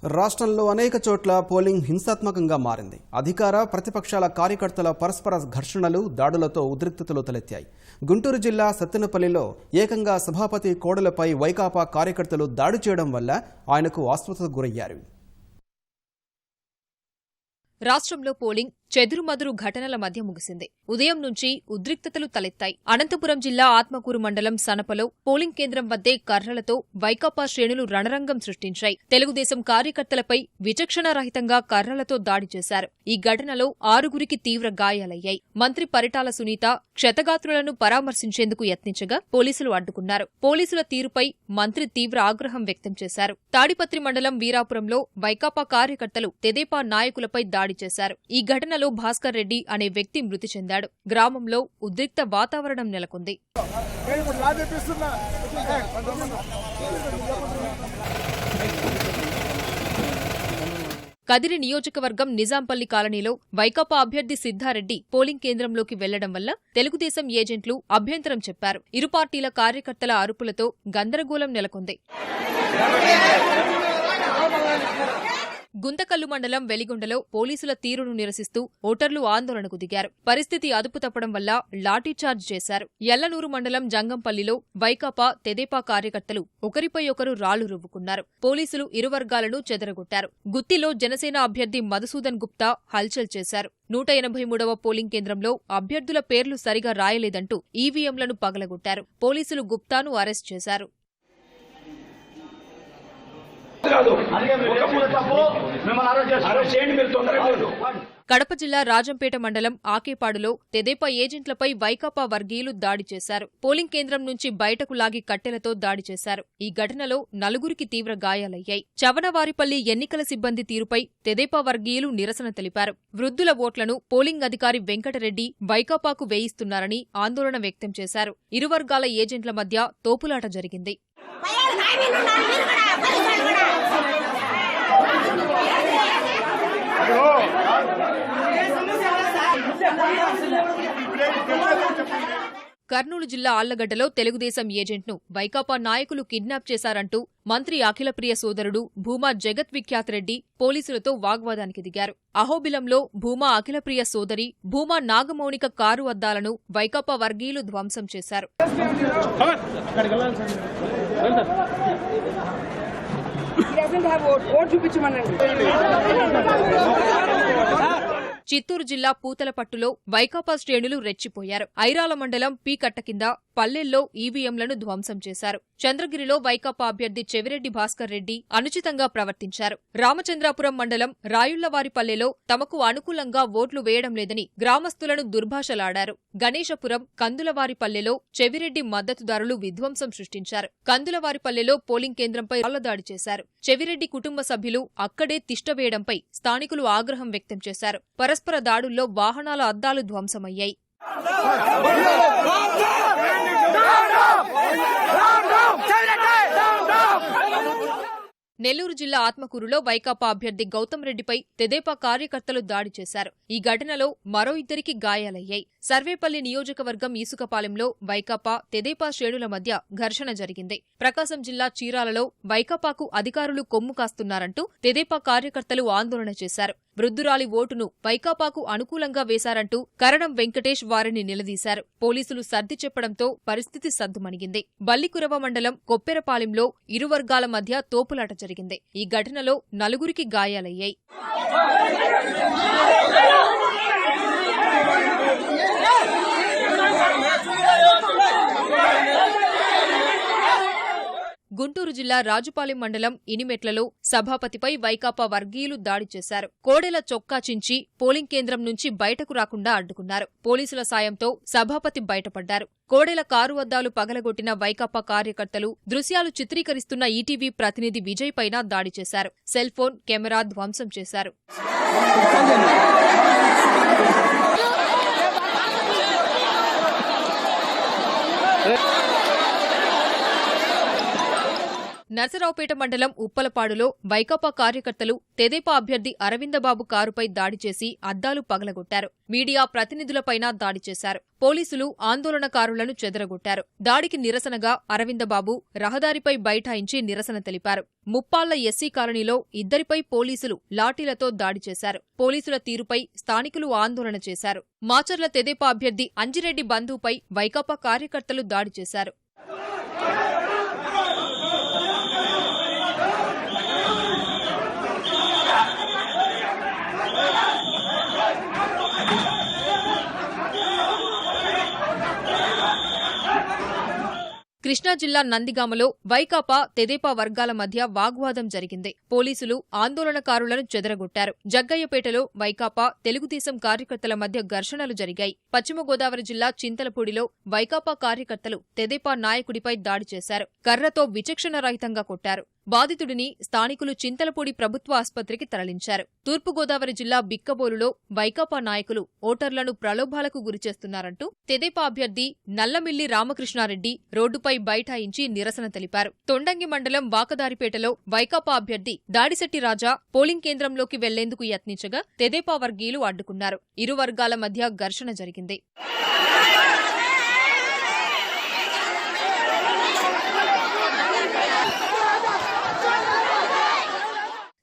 రాష్ట్రంలో అనేక చోట్ల పోలింగ్ హింసాత్మకంగా మారింది. అధికార ప్రతిపక్షాల కార్యకర్తల పరస్పర ఘర్షణలు, దాడులతో ఉద్రిక్తతలు తలెత్తాయి. గుంటూరు జిల్లా సత్తెనపల్లిలో ఏకంగా సభాపతి కోడలపై వైకాపా కార్యకర్తలు దాడి చేయడం వల్ల ఆయనకు అస్వస్థతకు గురయ్యారు. రాష్ట్రంలో పోలింగ్ చెదురుమదురు ఘటనల మధ్య ముగిసింది. ఉదయం నుంచి ఉద్రిక్తతలు తలెత్తాయి. అనంతపురం జిల్లా ఆత్మకూరు మండలం సనపలో పోలింగ్ కేంద్రం వద్దే కర్రలతో వైకాపా శ్రేణులు రణరంగం సృష్టించాయి. తెలుగుదేశం కార్యకర్తలపై విచక్షణారహితంగా కర్రలతో దాడి చేశారు. ఈ ఘటనలో 6గురికి తీవ్ర గాయాలయ్యాయి. మంత్రి పరిటాల సునీత క్షతగాత్రులను పరామర్శించేందుకు యత్నించగా పోలీసులు అడ్డుకున్నారు. పోలీసుల తీరుపై మంత్రి తీవ్ర ఆగ్రహం వ్యక్తం చేశారు. తాడిపత్రి మండలం వీరాపురంలో వైకాపా కార్యకర్తలు తెదేపా నాయకులపై దాడి చేశారు. ఈ ఘటనలో భాస్కర్ రెడ్డి అనే వ్యక్తి మృతి చెందాడు. గ్రామంలో ఉద్రిక్త వాతావరణం నెలకొంది. కదిరి నియోజకవర్గం నిజాంపల్లి కాలనీలో వైకాపా అభ్యర్థి సిద్ధారెడ్డి పోలింగ్ కేంద్రంలోకి వెళ్లడం వల్ల తెలుగుదేశం ఏజెంట్లు అభ్యంతరం చెప్పారు. ఇరు పార్టీల కార్యకర్తల అరుపులతో గందరగోళం నెలకొంది. గుంతకల్లు మండలం వెలిగొండలో పోలీసుల తీరును నిరసిస్తూ ఓటర్లు ఆందోళనకు దిగారు. పరిస్థితి అదుపు తప్పడం వల్ల లాఠీచార్జ్ చేశారు. యల్లనూరు మండలం జంగంపల్లిలో వైకాపా తెదేపా కార్యకర్తలు ఒకరిపై ఒకరు రాళ్లు రువ్వుకున్నారు. పోలీసులు ఇరు వర్గాలను చెదరగొట్టారు. గుత్తిలో జనసేన అభ్యర్థి మధుసూదన్ గుప్తా హల్చల్ చేశారు. 183వ పోలింగ్ కేంద్రంలో అభ్యర్థుల పేర్లు సరిగా రాయలేదంటూ ఈవీఎంలను పగలగొట్టారు. పోలీసులు గుప్తాను అరెస్ట్ చేశారు. కడప జిల్లా రాజంపేట మండలం ఆకేపాడులో తెదేపా ఏజెంట్లపై వైకాపా వర్గీయులు దాడి చేశారు. పోలింగ్ కేంద్రం నుంచి బయటకు లాగి కట్టెలతో దాడి చేశారు. ఈ ఘటనలో 4గురికి తీవ్ర గాయాలయ్యాయి. చవనవారిపల్లి ఎన్నికల సిబ్బంది తీరుపై తెదేపా వర్గీయులు నిరసన తెలిపారు. వృద్ధుల ఓట్లను పోలింగ్ అధికారి వెంకటరెడ్డి వైకాపాకు వేయిస్తున్నారని ఆందోళన వ్యక్తం చేశారు. ఇరు వర్గాల ఏజెంట్ల మధ్య తోపులాట జరిగింది. కర్నూలు జిల్లా ఆళ్లగడ్డలో తెలుగుదేశం ఏజెంట్ను వైకాపా నాయకులు కిడ్నాప్ చేశారంటూ మంత్రి అఖిలప్రియ సోదరుడు భూమా జగత్ విఖ్యాత్ రెడ్డి పోలీసులతో వాగ్వాదానికి దిగారు. అహోబిలంలో భూమా అఖిలప్రియ సోదరి భూమా నాగమౌనిక కారు అద్దాలను వైకాపా వర్గీయులు ధ్వంసం చేశారు. చిత్తూరు జిల్లా పూతలపట్టులో వైకాపా శ్రేణులు రెచ్చిపోయారు. ఐరాల మండలం పి కట్ట కింద పల్లెల్లో ఈవీఎంలను ధ్వంసం చేశారు. చంద్రగిరిలో వైకాపా అభ్యర్థి చెవిరెడ్డి భాస్కర్ రెడ్డి అనుచితంగా ప్రవర్తించారు. రామచంద్రాపురం మండలం రాయుళ్లవారిపల్లెలో తమకు అనుకూలంగా ఓట్లు వేయడం లేదని గ్రామస్తులను దుర్భాషలాడారు. గణేశపురం కందులవారిపల్లెలో చెవిరెడ్డి మద్దతుదారులు విధ్వంసం సృష్టించారు. కందులవారిపల్లెలో పోలింగ్ కేంద్రంపై రాళ్లదాడి చేశారు. చెవిరెడ్డి కుటుంబ సభ్యులు అక్కడే తిష్టవేయడంపై స్థానికులు ఆగ్రహం వ్యక్తం చేశారు. పరస్పర దాడుల్లో వాహనాల అద్దాలు ధ్వంసమయ్యాయి. నెల్లూరు జిల్లా ఆత్మకూరులో వైకాపా అభ్యర్థి గౌతమ్ రెడ్డిపై తెదేపా కార్యకర్తలు దాడి చేశారు. ఈ ఘటనలో మరో 2కి గాయాలయ్యాయి. సర్వేపల్లి నియోజకవర్గం ఈసుకపాలెంలో వైకాపా తెదేపా శ్రేణుల మధ్య ఘర్షణ జరిగింది. ప్రకాశం జిల్లా చీరాలలో వైకాపాకు అధికారులు కొమ్ము కాస్తున్నారంటూ తెదేపా కార్యకర్తలు ఆందోళన చేశారు. వృద్ధురాలి ఓటును వైకాపాకు అనుకూలంగా వేశారంటూ కరణం వెంకటేష్ వారిని నిలదీశారు. పోలీసులు సర్ది చెప్పడంతో పరిస్థితి సద్దుమణిగింది. బల్లికురవ మండలం కొప్పెరపాలెంలో ఇరు వర్గాల మధ్య తోపులాట జరిగింది. ఈ ఘటనలో 4గురికి గాయాలయ్యాయి. గుంటూరు జిల్లా రాజుపాలెం మండలం ఇనిమెట్లలో సభాపతిపై వైకాపా వర్గీయులు దాడి చేశారు. కోడెల చొక్కా చించి పోలింగ్ కేంద్రం నుంచి బయటకు రాకుండా అడ్డుకున్నారు. పోలీసుల సాయంతో సభాపతి బయటపడ్డారు. కోడెల కారు అద్దాలు పగలగొట్టిన వైకాపా కార్యకర్తలు దృశ్యాలు చిత్రీకరిస్తున్న ఈటీవీ ప్రతినిధి విజయ్ పైన దాడి చేశారు. సెల్ ఫోన్, కెమెరా ధ్వంసం చేశారు. నర్సరావుపేట మండలం ఉప్పలపాడులో వైకాపా కార్యకర్తలు తెదేపా అభ్యర్థి అరవిందబాబు కారుపై దాడి చేసి అద్దాలు పగలగొట్టారు. మీడియా ప్రతినిధులపైన దాడి చేశారు. పోలీసులు ఆందోళనకారులను చెదరగొట్టారు. దాడికి నిరసనగా అరవిందబాబు రహదారిపై బైఠాయించి నిరసన తెలిపారు. ముప్పాళ్ల ఎస్సీ కాలనీలో ఇద్దరిపై పోలీసులు లాఠీలతో దాడి చేశారు. పోలీసుల తీరుపై స్థానికులు ఆందోళన చేశారు. మాచర్ల తెదేపా అభ్యర్థి అంజిరెడ్డి బంధువుపై వైకాపా కార్యకర్తలు దాడి చేశారు. కృష్ణా జిల్లా నందిగామలో వైకాపా తెదేపా వర్గాల మధ్య వాగ్వాదం జరిగింది. పోలీసులు ఆందోళనకారులను చెదరగొట్టారు. జగ్గయ్యపేటలో వైకాపా తెలుగుదేశం కార్యకర్తల మధ్య ఘర్షణలు జరిగాయి. పశ్చిమ గోదావరి జిల్లా చింతలపూడిలో వైకాపా కార్యకర్తలు తెదేపా నాయకుడిపై దాడి చేశారు. కర్రతో విచక్షణరహితంగా కొట్టారు. బాధితుడిని స్థానికులు చింతలపూడి ప్రభుత్వ ఆసుపత్రికి తరలించారు. తూర్పుగోదావరి జిల్లా బిక్కబోలులో వైకాపా నాయకులు ఓటర్లను ప్రలోభాలకు గురిచేస్తున్నారంటూ తెదేపా అభ్యర్థి నల్లమిల్లి రామకృష్ణారెడ్డి రోడ్డుపై బైఠాయించి నిరసన తెలిపారు. తొండంగి మండలం వాకదారిపేటలో వైకాపా అభ్యర్థి దాడిశెట్టి రాజా పోలింగ్ కేంద్రంలోకి వెళ్లేందుకు యత్నించగా తెదేపా వర్గీయులు అడ్డుకున్నారు. ఇరు వర్గాల మధ్య ఘర్షణ జరిగింది.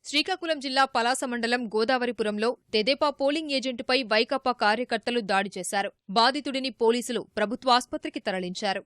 శ్రీకాకుళం జిల్లా పలాస మండలం గోదావరిపురంలో తెదేపా పోలింగ్ ఏజెంటుపై వైకాపా కార్యకర్తలు దాడి చేశారు. బాధితుడిని పోలీసులు ప్రభుత్వాసుపత్రికి తరలించారు.